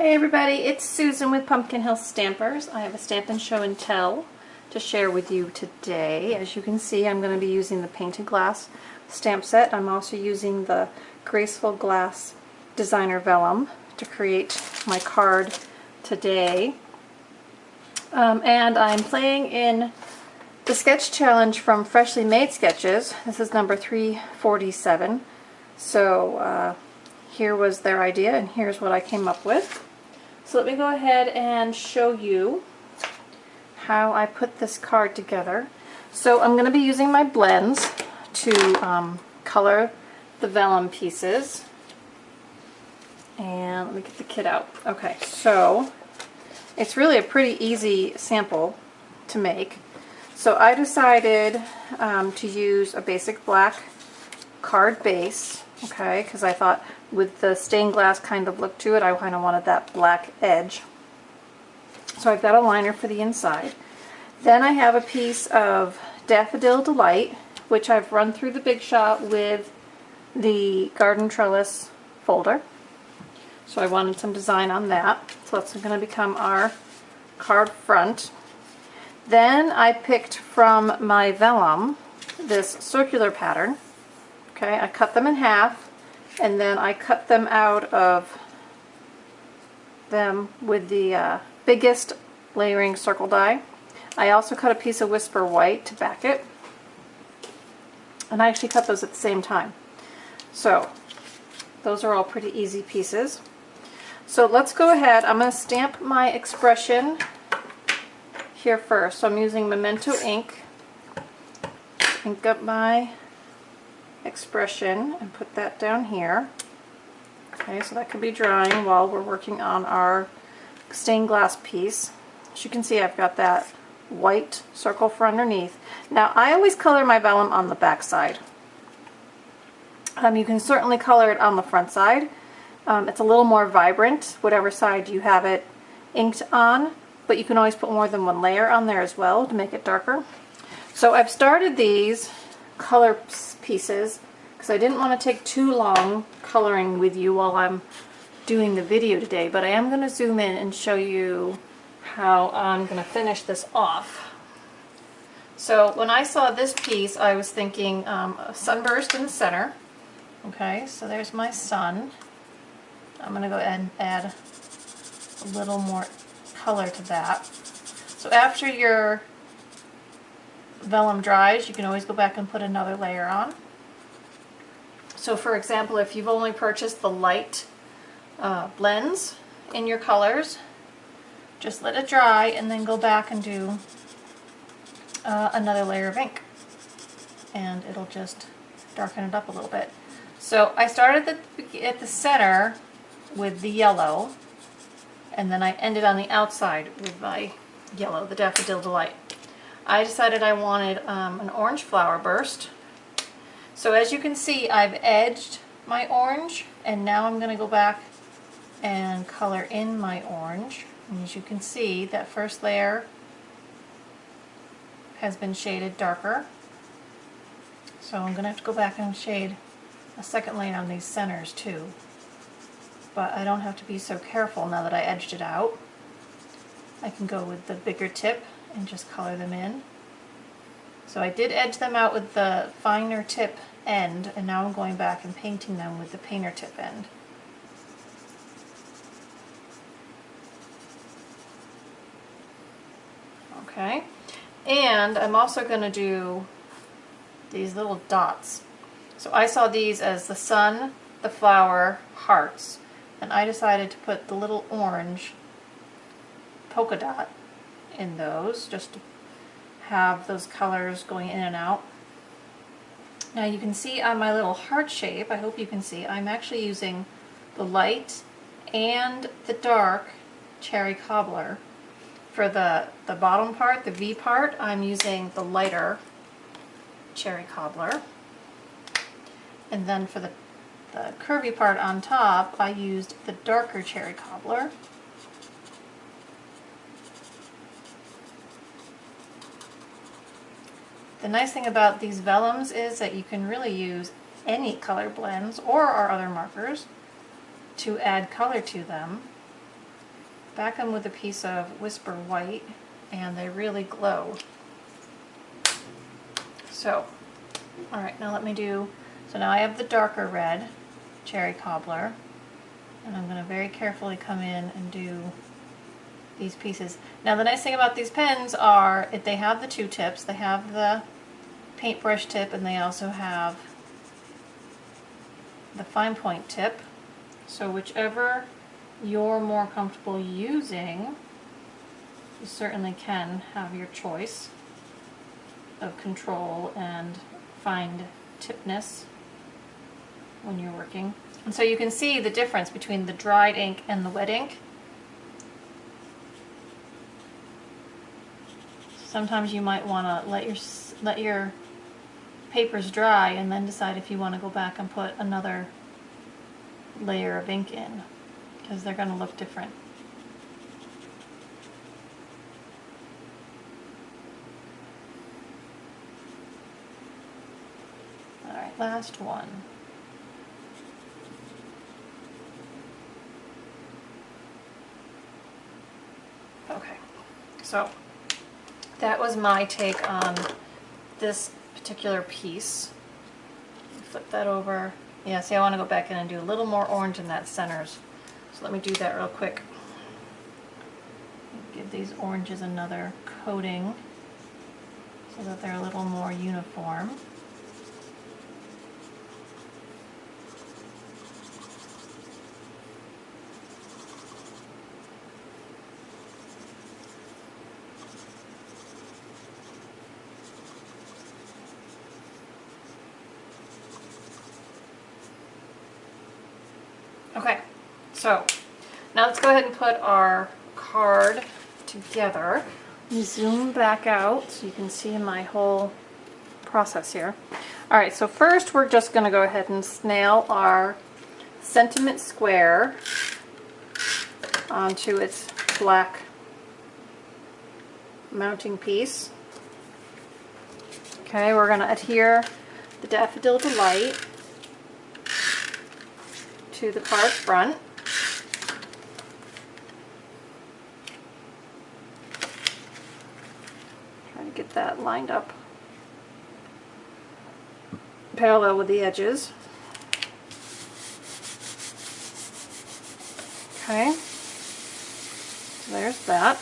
Hey everybody, it's Susan with Pumpkin Hill Stampers. I have a Stampin' Show and Tell to share with you today. As you can see, I'm going to be using the painted glass stamp set. I'm also using the graceful glass Designer Vellum to create my card today. And I'm playing in the sketch challenge from Freshly Made Sketches. This is number 347. So here was their idea and here's what I came up with. So let me go ahead and show you how I put this card together. So I'm going to be using my blends to color the vellum pieces. And let me get the kit out. Okay, so it's really a pretty easy sample to make. So I decided to use a basic black card base, okay, because I thought with the stained glass kind of look to it, I kind of wanted that black edge. So I've got a liner for the inside. Then I have a piece of Daffodil Delight, which I've run through the Big Shot with the Garden Trellis folder. So I wanted some design on that. So that's going to become our card front. Then I picked from my vellum this circular pattern. Okay, I cut them in half. And then I cut them out of them with the biggest layering circle die. I also cut a piece of Whisper White to back it. And I actually cut those at the same time. So those are all pretty easy pieces. So let's go ahead. I'm going to stamp my expression here first. So I'm using Memento ink. Ink up my expression and put that down here. Okay, so that could be drying while we're working on our stained glass piece. As you can see, I've got that white circle for underneath. Now I always color my vellum on the back side. You can certainly color it on the front side. It's a little more vibrant, whatever side you have it inked on, but you can always put more than one layer on there as well to make it darker. So I've started these color pieces because I didn't want to take too long coloring with you while I'm doing the video today, but I am going to zoom in and show you how I'm going to finish this off. So when I saw this piece, I was thinking a sunburst in the center. Okay, so there's my sun. I'm going to go ahead and add a little more color to that. So after your vellum dries, you can always go back and put another layer on. So for example, if you've only purchased the light blends in your colors, just let it dry and then go back and do another layer of ink, and it'll just darken it up a little bit. So I started at the center with the yellow, and then I ended on the outside with my yellow, the Daffodil Delight. I decided I wanted an orange flower burst. So as you can see, I've edged my orange, and now I'm going to go back and color in my orange. And as you can see, that first layer has been shaded darker. So I'm going to have to go back and shade a second layer on these centers too. But I don't have to be so careful now that I edged it out. I can go with the bigger tip and just color them in. So I did edge them out with the finer tip end, and now I'm going back and painting them with the painter tip end. Okay, and I'm also going to do these little dots. So I saw these as the sun, the flower, hearts, and I decided to put the little orange polka dot in those, just to have those colors going in and out. Now you can see on my little heart shape, I hope you can see, I'm actually using the light and the dark cherry cobbler. For the bottom part, the V part, I'm using the lighter cherry cobbler. And then for the curvy part on top, I used the darker cherry cobbler. The nice thing about these vellums is that you can really use any color blends or our other markers to add color to them. back them with a piece of Whisper White, and they really glow. So, alright, now let me do, so now I have the darker red, Cherry Cobbler, and I'm going to very carefully come in and do these pieces. Now the nice thing about these pens are, if they have the two tips, they have the paintbrush tip and they also have the fine point tip. So whichever you're more comfortable using, you certainly can have your choice of control and fine tipness when you're working. And so you can see the difference between the dried ink and the wet ink. Sometimes you might want to let your papers dry and then decide if you want to go back and put another layer of ink in, because they're going to look different. Alright, last one. Okay, so that was my take on this particular piece. Flip that over. Yeah, see, I want to go back in and do a little more orange in that centers. So let me do that real quick. Give these oranges another coating so that they're a little more uniform. Okay, so now let's go ahead and put our card together. Zoom back out so you can see my whole process here. Alright, so first we're just going to go ahead and snail our sentiment square onto its black mounting piece. Okay, we're going to adhere the Daffodil Delight to the card front. Try to get that lined up parallel with the edges. Okay, so there's that.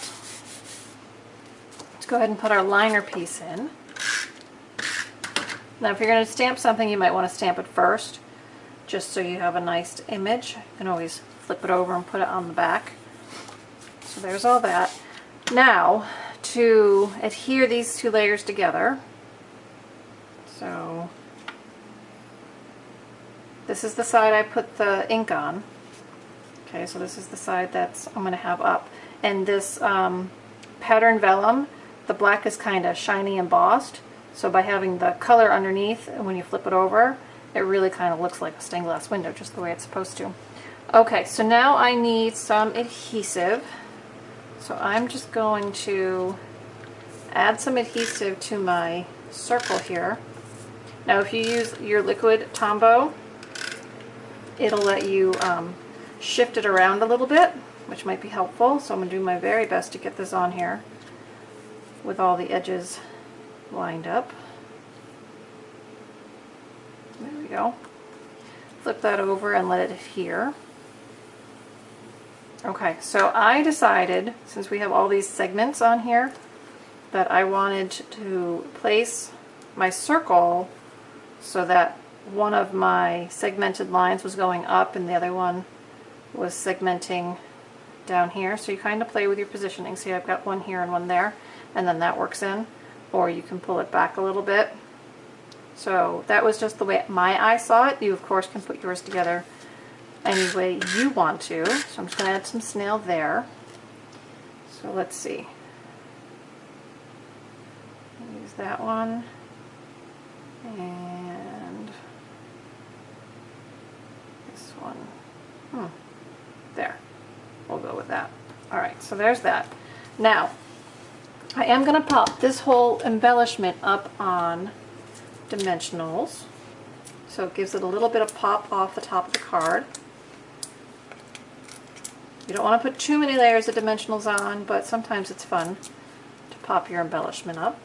Let's go ahead and put our liner piece in. Now if you're going to stamp something, you might want to stamp it first, just so you have a nice image. You can always flip it over and put it on the back. So there's all that. Now, to adhere these two layers together, so this is the side I put the ink on. Okay, so this is the side that's I'm going to have up. And this pattern vellum, the black is kind of shiny embossed, so by having the color underneath, when you flip it over, it really kind of looks like a stained glass window, just the way it's supposed to. Okay, so now I need some adhesive. So I'm just going to add some adhesive to my circle here. Now if you use your liquid Tombow, it'll let you shift it around a little bit, which might be helpful. So I'm going to do my very best to get this on here with all the edges lined up. There we go. Flip that over and let it adhere. Okay, so I decided, since we have all these segments on here, that I wanted to place my circle so that one of my segmented lines was going up and the other one was segmenting down here. So you kind of play with your positioning. See, I've got one here and one there, and then that works in. Or you can pull it back a little bit. So that was just the way my eye saw it. You of course can put yours together any way you want to. So I'm just going to add some snail there. So let's see. Use that one. And this one. There. We'll go with that. Alright, so there's that. Now, I am going to pop this whole embellishment up on dimensionals, so it gives it a little bit of pop off the top of the card. You don't want to put too many layers of dimensionals on, but sometimes it's fun to pop your embellishment up.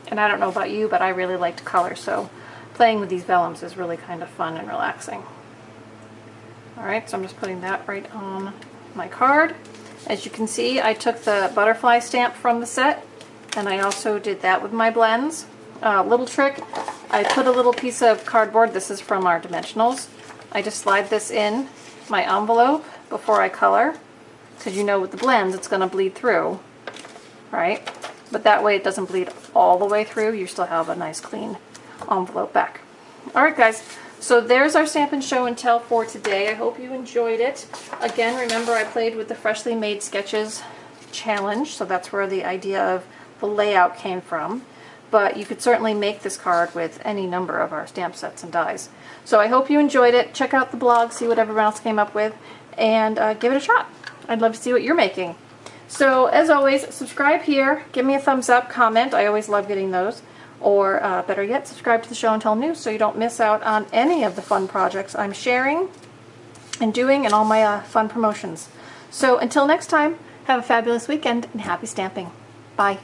And I don't know about you, but I really like to color, so playing with these vellums is really kind of fun and relaxing. Alright, so I'm just putting that right on my card. As you can see, I took the butterfly stamp from the set, and I also did that with my blends. Little trick, I put a little piece of cardboard, this is from our dimensionals. I just slide this in my envelope before I color, because you know with the blends it's going to bleed through, right? But that way it doesn't bleed all the way through. You still have a nice clean envelope back. Alright guys, so there's our Stampin' Show and Tell for today. I hope you enjoyed it. Again, remember I played with the Freshly Made Sketches challenge, so that's where the idea of the layout came from. But you could certainly make this card with any number of our stamp sets and dies. So I hope you enjoyed it. Check out the blog, see what everyone else came up with, and give it a shot. I'd love to see what you're making. So, as always, subscribe here, give me a thumbs up, comment, I always love getting those, or better yet, subscribe to the Show and Tell News so you don't miss out on any of the fun projects I'm sharing and doing and all my fun promotions. So, until next time, have a fabulous weekend and happy stamping. Bye.